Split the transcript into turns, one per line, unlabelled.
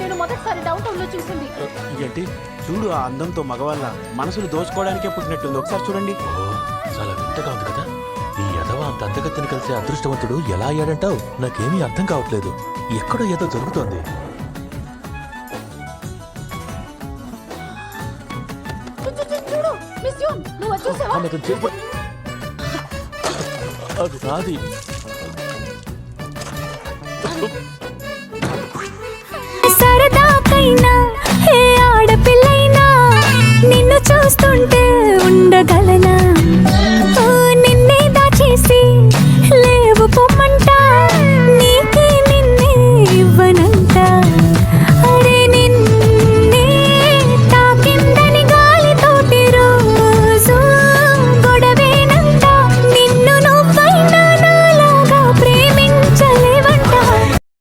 నేను మొదటిసారి down town లో చూసింది.
ఏంటి చూడు, ఆ అందంతో మగవాళ్ళ మనసులు దోచుకోవడానికే పుట్టినట్టుంది. ఒకసారి చూడండి.
చాలా వింతగా ఉంది కదా. ఈ యదవ అంత అందగత్తెని కలిసే అదృష్టవంతుడు ఎలా అయ్యాడంటావు? నాకేమీ అర్థం కావట్లేదు. ఎక్కడో ఏదో జరుగుతోంది.
చూడు మిస్ జూన్, నువ్వు వచ్చేసావా?
అది నాది.
సరదాకైనా ఏ ఆడపిల్లైనా నిన్ను చూస్తుంటే ఉండగల